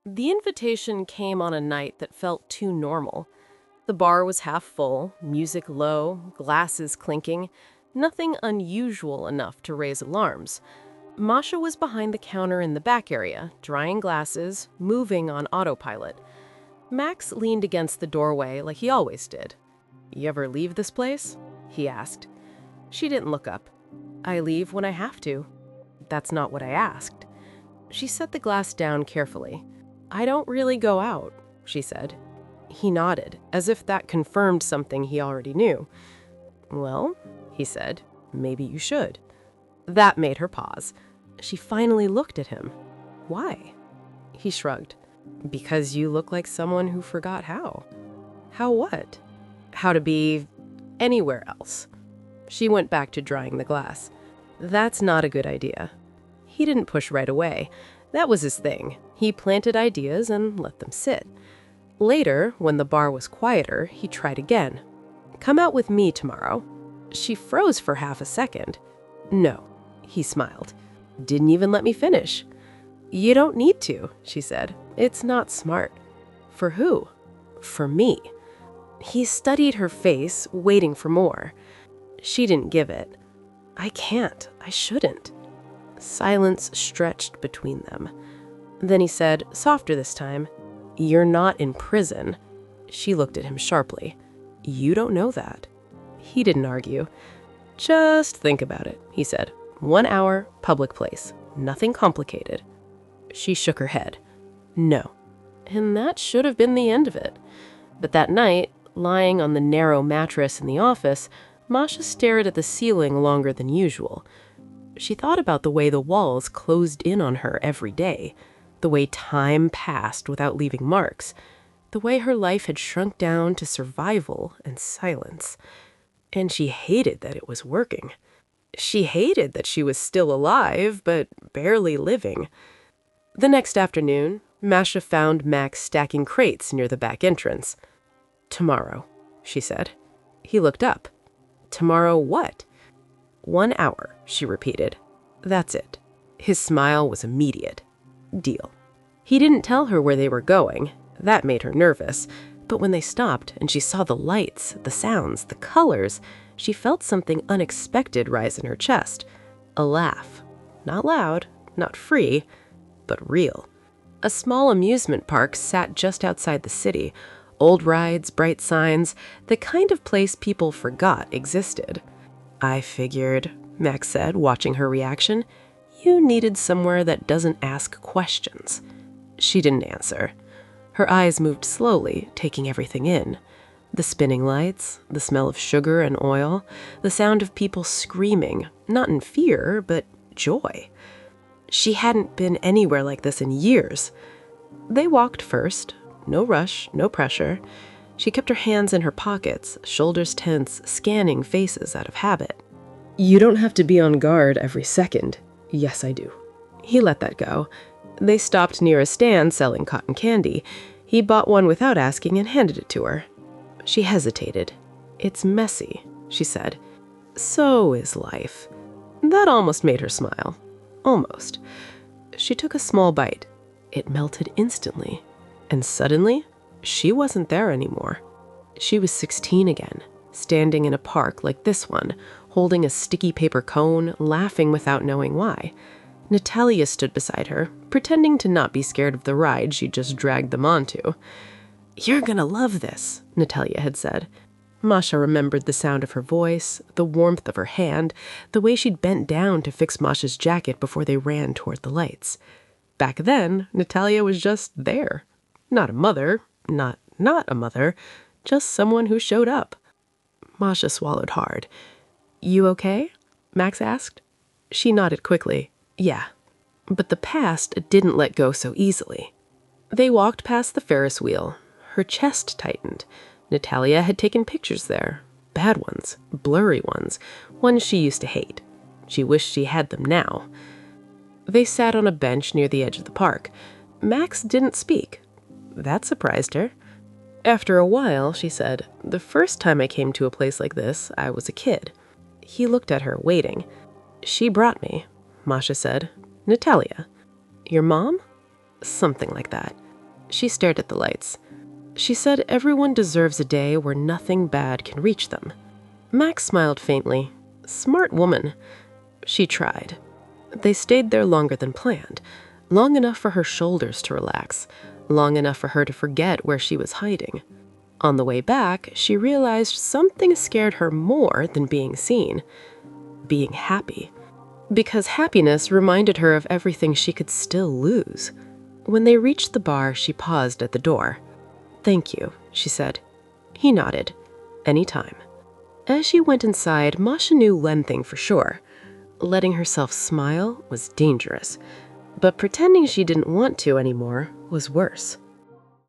The invitation came on a night that felt too normal. The bar was half full, music low, glasses clinking, nothing unusual enough to raise alarms. Masha was behind the counter in the back area, drying glasses, moving on autopilot. Max leaned against the doorway like he always did. "You ever leave this place?" he asked. She didn't look up. "I leave when I have to." "That's not what I asked." She set the glass down carefully. "I don't really go out," she said. He nodded, as if that confirmed something he already knew. "Well," he said, "maybe you should." That made her pause. She finally looked at him. "Why?" He shrugged. "Because you look like someone who forgot how." "How what?" "How to be anywhere else." She went back to drying the glass. "That's not a good idea." He didn't push right away. That was his thing. He planted ideas and let them sit. Later, when the bar was quieter, he tried again. "Come out with me tomorrow." She froze for half a second. "No," he smiled. "Didn't even let me finish." "You don't need to," she said. "It's not smart." "For who?" "For me." He studied her face, waiting for more. She didn't give it. "I can't. I shouldn't." Silence stretched between them. Then he said, softer this time, "You're not in prison." She looked at him sharply. "You don't know that." He didn't argue. "Just think about it," he said. 1 hour, public place. Nothing complicated." She shook her head. "No." And that should have been the end of it. But that night, lying on the narrow mattress in the office, Masha stared at the ceiling longer than usual. She thought about the way the walls closed in on her every day, the way time passed without leaving marks, the way her life had shrunk down to survival and silence. And she hated that it was working. She hated that she was still alive, but barely living. The next afternoon, Masha found Max stacking crates near the back entrance. "Tomorrow," she said. He looked up. "Tomorrow what?" 1 hour, she repeated. "That's it." His smile was immediate. Deal. He didn't tell her where they were going. That made her nervous. But when they stopped and she saw the lights, the sounds, the colors, she felt something unexpected rise in her chest. A laugh. Not loud, not free, but real. A small amusement park sat just outside the city. Old rides, bright signs, the kind of place people forgot existed. "I figured," Max said, watching her reaction, "you needed somewhere that doesn't ask questions." She didn't answer. Her eyes moved slowly, taking everything in. The spinning lights, the smell of sugar and oil, the sound of people screaming, not in fear, but joy. She hadn't been anywhere like this in years. They walked first. No rush, no pressure. She kept her hands in her pockets, shoulders tense, scanning faces out of habit. "You don't have to be on guard every second." "Yes, I do." He let that go. They stopped near a stand selling cotton candy. He bought one without asking and handed it to her. She hesitated. "It's messy," she said. "So is life." That almost made her smile. Almost. She took a small bite. It melted instantly. And suddenly, she wasn't there anymore. She was 16 again, standing in a park like this one, holding a sticky paper cone, laughing without knowing why. Natalia stood beside her, pretending to not be scared of the ride she'd just dragged them onto. "You're gonna love this," Natalia had said. Masha remembered the sound of her voice, the warmth of her hand, the way she'd bent down to fix Masha's jacket before they ran toward the lights. Back then, Natalia was just there. Not a mother, not a mother, just someone who showed up. Masha swallowed hard. "You okay?" Max asked. She nodded quickly. "Yeah." But the past didn't let go so easily. They walked past the Ferris wheel. Her chest tightened. Natalia had taken pictures there. Bad ones, blurry ones she used to hate. She wished she had them now. They sat on a bench near the edge of the park. Max didn't speak. That surprised her. After a while, she said, "The first time I came to a place like this, I was a kid." He looked at her, waiting. "She brought me," Masha said. "Natalia." "Your mom?" "Something like that." She stared at the lights. She said everyone deserves a day where nothing bad can reach them. Max smiled faintly. Smart woman. She tried. They stayed there longer than planned, long enough for her shoulders to relax, long enough for her to forget where she was hiding. On the way back, she realized something scared her more than being seen. Being happy. Because happiness reminded her of everything she could still lose. When they reached the bar, she paused at the door. "Thank you," she said. He nodded. "Anytime." As she went inside, Masha knew one thing for sure. Letting herself smile was dangerous, but pretending she didn't want to anymore was worse.